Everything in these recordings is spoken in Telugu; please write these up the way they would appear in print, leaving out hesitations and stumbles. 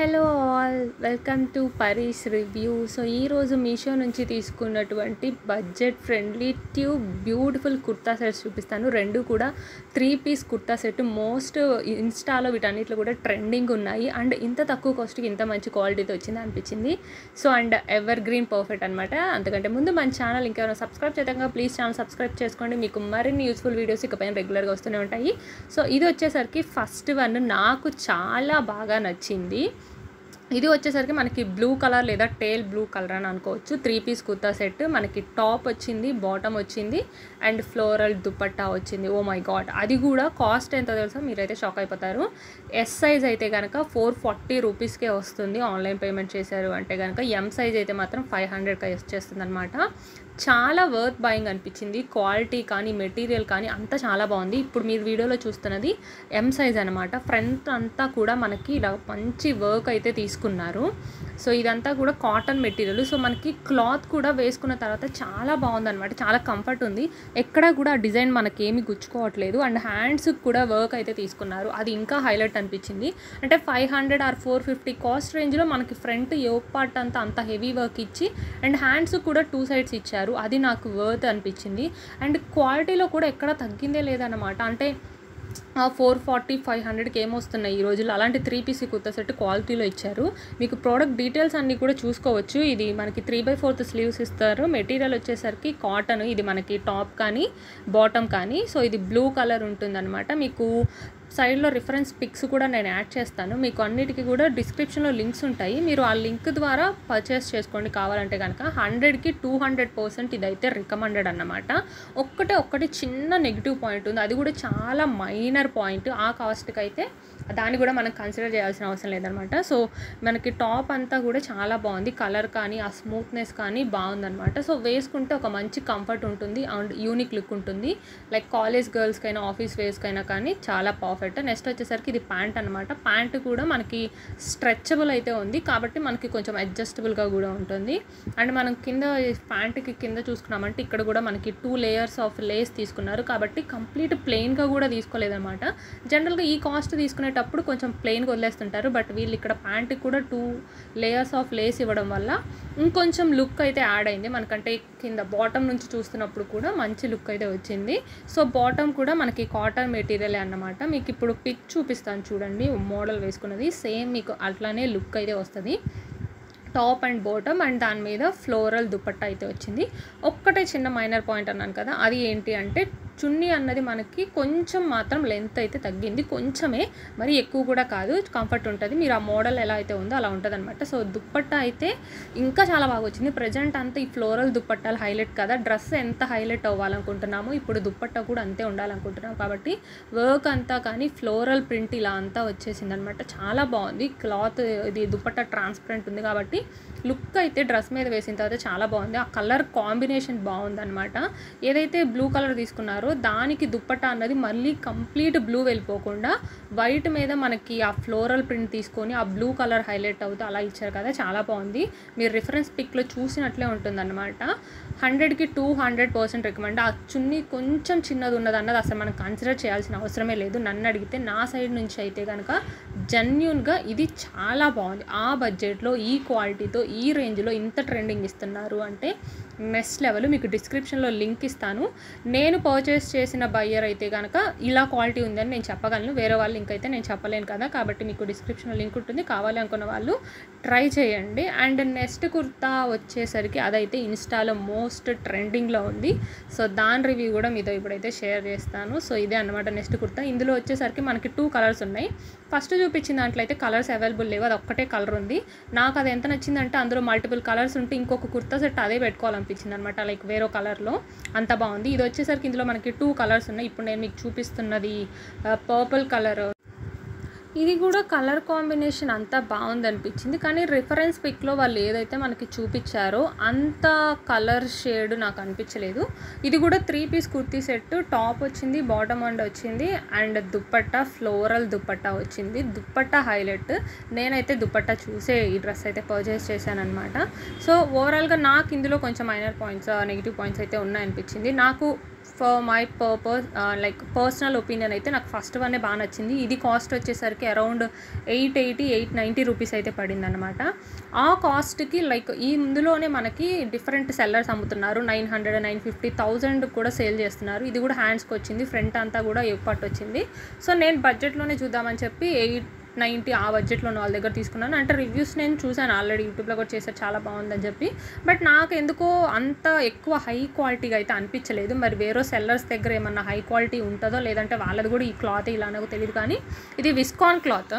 Hello all, welcome to Pari's review. So ఈరోజు మీషో నుంచి తీసుకున్నటువంటి budget friendly beautiful kurta sets చూపిస్తాను. రెండు కూడా 3-పీస్ కుర్తా సెట్. మోస్ట్ ఇన్స్టాలో వీటన్నిటిలో కూడా ట్రెండింగ్ ఉన్నాయి. అండ్ ఇంత తక్కువ కాస్ట్కి ఇంత మంచి క్వాలిటీతో వచ్చింది అనిపించింది. So and ever green perfect అనమాట. అంతకంటే ముందు మన ఛానల్ ఇంకెవరైనా సబ్స్క్రైబ్ చేద్దాం, ప్లీజ్ ఛానల్ సబ్స్క్రైబ్ చేసుకోండి. మీకు మరిన్ని యూస్ఫుల్ వీడియోస్ ఇకపైన రెగ్యులర్గా వస్తూనే ఉంటాయి. సో ఇది వచ్చేసరికి ఫస్ట్ వన్ నాకు చాలా బాగా నచ్చింది. ఇది వచ్చేసరికి మనకి బ్లూ కలర్ లేదా టేల్ బ్లూ కలర్ అని అనుకోవచ్చు. Three piece kurta set. మనకి టాప్ వచ్చింది, బాటమ్ వచ్చింది అండ్ ఫ్లోరల్ దుపట్టా వచ్చింది. ఓ మై గాడ్, అది కూడా కాస్ట్ ఎంత తెలుసా, మీరైతే షాక్ అయిపోతారు. ఎస్ సైజ్ అయితే కనుక 440 రూపీస్కే వస్తుంది. ఆన్లైన్ పేమెంట్ చేశారు అంటే కనుక. ఎం సైజ్ అయితే మాత్రం 500కి వచ్చేస్తుంది అనమాట. చాలా వర్త్ బయింగ్ అనిపించింది. క్వాలిటీ కానీ మెటీరియల్ కానీ అంతా చాలా బాగుంది. ఇప్పుడు మీరు వీడియోలో చూస్తున్నది ఎం సైజ్ అనమాట. ఫ్రంట్ అంతా కూడా మనకి ఇలా మంచి వర్క్ అయితే తీసుకున్నారు. సో ఇదంతా కూడా కాటన్ మెటీరియల్. సో మనకి క్లాత్ కూడా వేసుకున్న తర్వాత చాలా బాగుందన్నమాట. చాలా కంఫర్ట్ ఉంది. ఎక్కడ కూడా డిజైన్ మనకి ఏమి గుచ్చుకోవట్లేదు. అండ్ హ్యాండ్స్కి కూడా వర్క్ అయితే తీసుకున్నారు. అది ఇంకా హైలైట్ అనిపించింది. అంటే 500 ఆర్ 450 కాస్ట్ రేంజ్లో మనకి ఫ్రంట్ యోక్ పార్ట్ అంత హెవీ వర్క్ ఇచ్చి అండ్ హ్యాండ్స్ కూడా 2 సైడ్స్ ఇచ్చారు. అది నాకు వర్త్ అనిపించింది. అండ్ క్వాలిటీలో కూడా ఎక్కడ తగ్గిందే లేదన్నమాట. అంటే 440-500కి ఏమొస్తున్నాయి ఈ రోజుల్లో. అలాంటి 3-పీస్ కుర్తా సెట్ క్వాలిటీలో ఇచ్చారు. మీకు ప్రోడక్ట్ డీటెయిల్స్ అన్నీ కూడా చూసుకోవచ్చు. ఇది మనకి 3/4 స్లీవ్స్ ఇస్తారు. మెటీరియల్ వచ్చేసరికి కాటన్. ఇది మనకి టాప్ కానీ బాటమ్ కానీ. సో ఇది బ్లూ కలర్ ఉంటుందన్నమాట. మీకు సైడ్లో రిఫరెన్స్ పిక్స్ కూడా నేను యాడ్ చేస్తాను. మీకు అన్నిటికీ కూడా డిస్క్రిప్షన్లో లింక్స్ ఉంటాయి. మీరు ఆ లింక్ ద్వారా పర్చేస్ చేసుకోండి కావాలంటే కనుక. 100కి 200% ఇదైతే రికమెండెడ్ అన్నమాట. ఒక్కటి చిన్న నెగిటివ్ పాయింట్ ఉంది. అది కూడా చాలా మైనర్ పాయింట్. ఆ కాస్ట్కి అయితే దాన్ని కూడా మనం కన్సిడర్ చేయాల్సిన అవసరం లేదనమాట. సో మనకి టాప్ అంతా కూడా చాలా బాగుంది. కలర్ కానీ ఆ స్మూత్నెస్ కానీ బాగుందనమాట. సో వేసుకుంటే ఒక మంచి కంఫర్ట్ ఉంటుంది అండ్ యూనిక్ లుక్ ఉంటుంది. లైక్ కాలేజ్ గర్ల్స్కైనా ఆఫీస్ వేర్స్కైనా కానీ చాలా పర్ఫెక్ట్. నెక్స్ట్ వచ్చేసరికి ఇది ప్యాంట్ అనమాట. ప్యాంట్ కూడా మనకి స్ట్రెచబుల్ అయితే ఉంది కాబట్టి మనకి కొంచెం అడ్జస్టబుల్గా కూడా ఉంటుంది. అండ్ మనం కింద ప్యాంట్కి కింద చూసుకున్నామంటే ఇక్కడ కూడా మనకి 2 లేయర్స్ ఆఫ్ లేస్ తీసుకున్నారు కాబట్టి కంప్లీట్ ప్లెయిన్గా కూడా తీసుకోలేదన్నమాట. జనరల్గా ఈ కాస్ట్ తీసుకునేటప్పుడు కొంచెం ప్లెయిన్గా వదిలేస్తుంటారు. బట్ వీళ్ళు ఇక్కడ ప్యాంట్కి కూడా 2 లేయర్స్ ఆఫ్ లేస్ ఇవ్వడం వల్ల ఇంకొంచెం లుక్ అయితే యాడ్ అయింది. మనకంటే కింద బాటమ్ నుంచి చూస్తున్నప్పుడు కూడా మంచి లుక్ అయితే వచ్చింది. సో బాటమ్ కూడా మనకి కాటన్ మెటీరియల్ అన్నమాట. మీకు ఇప్పుడు పిక్ చూపిస్తాను చూడండి. మోడల్ వేసుకున్నది సేమ్ మీకు అట్లానే లుక్ అయితే వస్తుంది. టాప్ అండ్ బాటమ్ అండ్ దాని మీద ఫ్లోరల్ దుపట్టా అయితే వచ్చింది. ఒక్కటే చిన్న మైనర్ పాయింట్ అన్నాను కదా, అది ఏంటి అంటే చున్నీ అన్నది మనకి కొంచెం మాత్రం లెంత్ అయితే తగ్గింది. కొంచెమే, మరి ఎక్కువ కూడా కాదు. కంఫర్ట్ ఉంటుంది. మీరు ఆ మోడల్ ఎలా అయితే ఉందో అలా ఉంటుంది అనమాట. సో దుపట్టా అయితే ఇంకా చాలా బాగా వచ్చింది. ప్రజెంట్ అంతా ఈ ఫ్లోరల్ దుపట్టాలు హైలైట్ కదా. డ్రెస్ ఎంత హైలైట్ అవ్వాలనుకుంటున్నామో ఇప్పుడు దుపట్టా కూడా అంతే ఉండాలనుకుంటున్నాం కాబట్టి వర్క్ అంతా కానీ ఫ్లోరల్ ప్రింట్ ఇలా అంతా వచ్చేసింది అనమాట. చాలా బాగుంది. క్లాత్ ఇది దుపట్టా ట్రాన్స్పరెంట్ ఉంది కాబట్టి లుక్ అయితే డ్రెస్ మీద వేసిన తర్వాత చాలా బాగుంది. ఆ కలర్ కాంబినేషన్ బాగుందన్నమాట. ఏదైతే బ్లూ కలర్ తీసుకున్నారో దానికి దుపట్టా అన్నది మళ్ళీ కంప్లీట్ బ్లూ వెళ్ళిపోకుండా వైట్ మీద మనకి ఆ ఫ్లోరల్ ప్రింట్ తీసుకొని ఆ బ్లూ కలర్ హైలైట్ అవుతూ అలా ఇచ్చారు కదా, చాలా బాగుంది. మీరు రిఫరెన్స్ పిక్లో చూసినట్లే ఉంటుందన్నమాట. 100కి 200% రికమెండ్. ఆ చున్నీ కొంచెం చిన్నది ఉన్నది అన్నది అసలు మనం కన్సిడర్ చేయాల్సిన అవసరమే లేదు. నన్ను అడిగితే నా సైడ్ నుంచి అయితే కనుక జెన్యూన్గా ఇది చాలా బాగుంది. ఆ బడ్జెట్లో ఈ క్వాలిటీతో ఈ రేంజ్లో ఇంత ట్రెండింగ్ ఇస్తున్నారు అంటే నెక్స్ట్ లెవెల్. మీకు డిస్క్రిప్షన్లో లింక్ ఇస్తాను. నేను పర్చేస్ చేసిన బయ్యర్ అయితే కనుక ఇలా క్వాలిటీ ఉందని నేను చెప్పగలను. వేరే వాళ్ళు లింక్ అయితే నేను చెప్పలేను కదా, కాబట్టి మీకు డిస్క్రిప్షన్లో లింక్ ఉంటుంది. కావాలి అనుకున్న వాళ్ళు ట్రై చేయండి. అండ్ నెక్స్ట్ కుర్తా వచ్చేసరికి అదైతే ఇన్స్టాలో మోస్ట్ ట్రెండింగ్లో ఉంది. సో దాని రివ్యూ కూడా మీతో ఇప్పుడైతే షేర్ చేస్తాను. సో ఇదే అన్నమాట నెక్స్ట్ కుర్తా. ఇందులో వచ్చేసరికి మనకి 2 కలర్స్ ఉన్నాయి. ఫస్ట్ చూపించిన దాంట్లో అయితే కలర్స్ అవైలబుల్ లేవు. అది ఒక్కటే కలర్ ఉంది. నాకు అది ఎంత నచ్చిందంటే అందులో మల్టిపుల్ కలర్స్ ఉంటే ఇంకొక కుర్తా సెట్ అదే పెట్టుకోవాలనిపించింది అనమాట. లైక్ వేరే కలర్లో అంత బాగుంది. ఇది వచ్చేసరికి ఇందులో మనకి 2 కలర్స్ ఉన్నాయి. ఇప్పుడు నేను మీకు చూపిస్తున్నది పర్పుల్ కలర్. ఇది కూడా కలర్ కాంబినేషన్ అంతా బాగుంది అనిపించింది. కానీ రిఫరెన్స్ పిక్లో వాళ్ళు ఏదైతే మనకి చూపించారో అంత కలర్ షేడ్ నాకు అనిపించలేదు. ఇది కూడా 3-పీస్ కుర్తీ సెట్. టాప్ వచ్చింది, బాటమ్ అండ్ వచ్చింది అండ్ దుపట్టా ఫ్లోరల్ దుపట్టా వచ్చింది. దుపట్టా హైలైట్. నేనైతే దుపట్టా చూసే ఈ డ్రెస్ అయితే పర్చేస్ చేశాను అనమాట. సో ఓవరాల్గా నాకు ఇందులో కొంచెం మైనర్ పాయింట్స్ నెగిటివ్ పాయింట్స్ అయితే ఉన్నాయనిపించింది. నాకు for my purpose like personal opinion అయితే నాకు ఫస్ట్ వన్నే బాగా నచ్చింది. ఇది కాస్ట్ వచ్చేసరికి అరౌండ్ 890 రూపీస్ అయితే పడిందనమాట. ఆ కాస్ట్కి లైక్ ఈ ఇందులోనే మనకి డిఫరెంట్ సెల్లర్స్ అమ్ముతున్నారు. 900, 950, 1000 కూడా సేల్ చేస్తున్నారు. ఇది కూడా హ్యాండ్స్కి వచ్చింది, ఫ్రంట్ అంతా కూడా ఎప్పటి వచ్చింది. సో నేను బడ్జెట్లోనే చూద్దామని చెప్పి 890 ఆ బడ్జెట్లో వాళ్ళ దగ్గర తీసుకున్నాను. అంటే రివ్యూస్ నేను చూశాను ఆల్రెడీ, యూట్యూబ్లో కూడా చేశారు, చాలా బాగుందని చెప్పి. బట్ నాకు ఎందుకో అంత ఎక్కువ హై క్వాలిటీగా అయితే అనిపించలేదు. మరి వేరే సెల్లర్స్ దగ్గర ఏమన్నా హై క్వాలిటీ ఉంటుందో లేదంటే వాళ్ళది కూడా ఈ క్లాత్ ఇలానో తెలియదు. కానీ ఇది విస్కాన్ క్లాత్.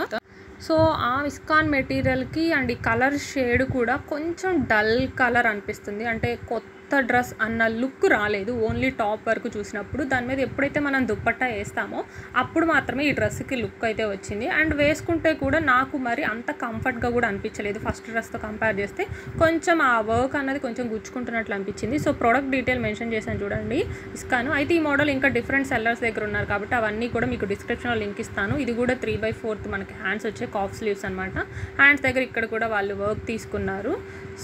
సో ఆ విస్కాన్ మెటీరియల్కి అండ్ ఈ కలర్ షేడ్ కూడా కొంచెం డల్ కలర్ అనిపిస్తుంది. అంటే కొత్త డ్రెస్ అన్న లుక్ రాలేదు ఓన్లీ టాప్ వరకు చూసినప్పుడు. దాని మీద ఎప్పుడైతే మనం దుప్పట్టా వేస్తామో అప్పుడు మాత్రమే ఈ డ్రెస్కి లుక్ అయితే వచ్చింది. అండ్ వేసుకుంటే కూడా నాకు మరి అంత కంఫర్ట్గా కూడా అనిపించలేదు. ఫస్ట్ డ్రెస్తో కంపేర్ చేస్తే కొంచెం ఆ వర్క్ అన్నది కొంచెం గుచ్చుకుంటున్నట్లు అనిపించింది. సో ప్రోడక్ట్ డీటెయిల్ మెన్షన్ చేశాను చూడండి, ఇస్తాను. అయితే ఈ మోడల్ ఇంకా డిఫరెంట్ సెల్లర్స్ దగ్గర ఉన్నారు కాబట్టి అవన్నీ కూడా మీకు డిస్క్రిప్షన్లో లింక్ ఇస్తాను. ఇది కూడా 3/4 మనకి హ్యాండ్స్ వచ్చే కాఫ్ స్లీవ్స్ అనమాట. హ్యాండ్స్ దగ్గర ఇక్కడ కూడా వాళ్ళు వర్క్ తీసుకున్నారు.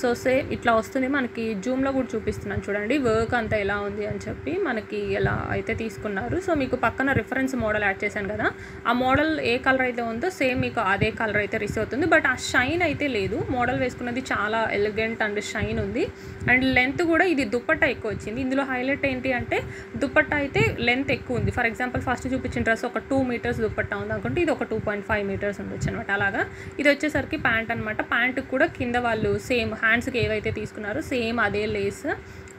సో సేమ్ ఇట్లా వస్తుంది. మనకి జూమ్లో కూడా చూపిస్తున్నాను చూడండి వర్క్ అంతా ఎలా ఉంది అని చెప్పి, మనకి ఎలా అయితే తీసుకున్నారు. సో మీకు పక్కన రిఫరెన్స్ మోడల్ యాడ్ చేశాను కదా, ఆ మోడల్ ఏ కలర్ అయితే ఉందో సేమ్ మీకు అదే కలర్ అయితే రిసీవ్ అవుతుంది. బట్ ఆ షైన్ అయితే లేదు. మోడల్ వేసుకున్నది చాలా ఎలిగెంట్ అండ్ షైన్ ఉంది. అండ్ లెంత్ కూడా ఇది దుప్పట్టా ఎక్కువ వచ్చింది. ఇందులో హైలైట్ ఏంటి అంటే దుప్పట్టా అయితే లెంత్ ఎక్కువ ఉంది. ఫర్ ఎగ్జాంపుల్ ఫస్ట్ చూపించిన డ్రెస్ ఒక 2 మీటర్స్ దుప్పట్టా ఉంది అనుకుంటే ఇది ఒక 2.5 మీటర్స్ ఉండొచ్చు అనమాట. అలాగా ఇది వచ్చేసరికి ప్యాంట్ అనమాట. ప్యాంటుకి కూడా కింద వాళ్ళు సేమ్ హ్యాండ్స్కి ఏవైతే తీసుకున్నారో సేమ్ అదే లేస్,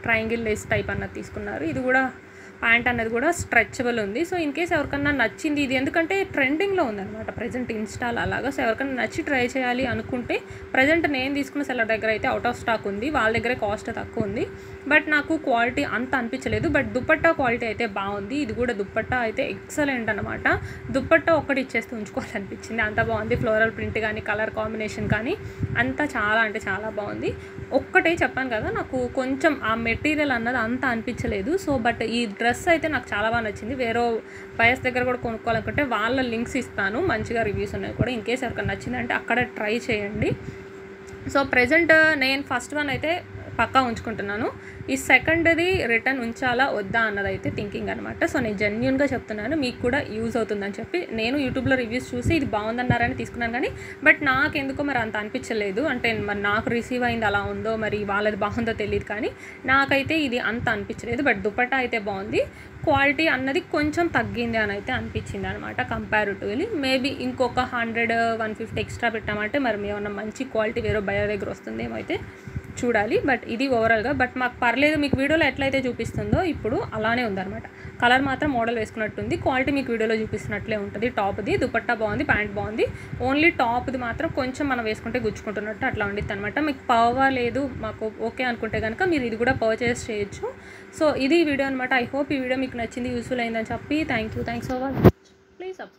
ట్రయాంగిల్ లేస్ టైప్ అన్నది తీసుకున్నారు. ఇది కూడా ప్యాంట్ అనేది కూడా స్ట్రెచబుల్ ఉంది. సో ఇన్ కేస్ ఎవరికన్నా నచ్చింది ఇది, ఎందుకంటే ట్రెండింగ్లో ఉందన్నమాట ప్రజెంట్ ఇన్స్టాల్ అలాగా. సో ఎవరికైనా నచ్చి ట్రై చేయాలి అనుకుంటే ప్రజెంట్ నేను తీసుకున్న సెల్లర్ దగ్గర అయితే అవుట్ ఆఫ్ స్టాక్ ఉంది. వాళ్ళ దగ్గరే కాస్ట్ తక్కువ ఉంది. బట్ నాకు క్వాలిటీ అంత అనిపించలేదు. బట్ దుప్పట్టా క్వాలిటీ అయితే బాగుంది. ఇది కూడా దుప్పట్టా అయితే ఎక్సలెంట్ అనమాట. దుప్పట్టా ఒక్కటి ఇచ్చేస్తే ఉంచుకోవాలనిపించింది, అంత బాగుంది. ఫ్లోరల్ ప్రింట్ కానీ కలర్ కాంబినేషన్ కానీ అంతా చాలా అంటే చాలా బాగుంది. ఒక్కటే చెప్పాను కదా, నాకు కొంచెం ఆ మెటీరియల్ అన్నది అంత అనిపించలేదు. సో బట్ ఈ డ్రెస్ అయితే నాకు చాలా బాగా నచ్చింది. వేరే బయస్ దగ్గర కూడా కొనుక్కోవాలనుకుంటే వాళ్ళ లింక్స్ ఇస్తాను, మంచిగా రివ్యూస్ ఉన్నాయి కూడా. ఇన్ కేస్ ఎవరికైనా నచ్చిందంటే అక్కడ ట్రై చేయండి. సో ప్రెజెంట్ నేను ఫస్ట్ వన్ అయితే పక్కా ఉంచుకుంటున్నాను. ఈ సెకండ్ది రిటర్న్ ఉంచాలా వద్దా అన్నదైతే థింకింగ్ అనమాట. సో నేను జెన్యూన్గా చెప్తున్నాను, మీకు కూడా యూజ్ అవుతుందని చెప్పి. నేను యూట్యూబ్లో రివ్యూస్ చూసి ఇది బాగుందన్నారని తీసుకున్నాను కానీ బట్ నాకెందుకో మరి అంత అనిపించలేదు. అంటే మరి నాకు రిసీవ్ అయింది అలా ఉందో మరి వాళ్ళది బాగుందో తెలియదు కానీ నాకైతే ఇది అంత అనిపించలేదు. బట్ దుపట్టా అయితే బాగుంది. క్వాలిటీ అన్నది కొంచెం తగ్గింది అని అయితే అనిపించింది అనమాట కంపారిటివ్లీ. మేబీ ఇంకొక 100-150 ఎక్స్ట్రా పెట్టామంటే మరి ఏమన్నా మంచి క్వాలిటీ వేరే బయర్ దగ్గర వస్తుందేమో అయితే చూడాలి. బట్ ఇది ఓవరాల్గా బట్ మాకు పర్లేదు. మీకు వీడియోలో ఎట్లయితే చూపిస్తుందో ఇప్పుడు అలానే ఉందన్నమాట. కలర్ మాత్రం మోడల్ వేసుకున్నట్టుంది, క్వాలిటీ మీకు వీడియోలో చూపిస్తున్నట్లే ఉంటుంది. టాప్ది దుపట్టా బాగుంది, ప్యాంట్ బాగుంది. ఓన్లీ టాప్ది మాత్రం కొంచెం మనం వేసుకుంటే గుచ్చుకుంటున్నట్టు అట్లా ఉండిద్ది అనమాట. మీకు పర్వాలేదు మాకు ఓకే అనుకుంటే కనుక మీరు ఇది కూడా పర్చేస్ చేయొచ్చు. సో ఇది వీడియో అనమాట. ఐ హోప్ ఈ వీడియో మీకు నచ్చింది, యూస్ఫుల్ అయిందని చెప్పి thanks for watching. Please subscribe.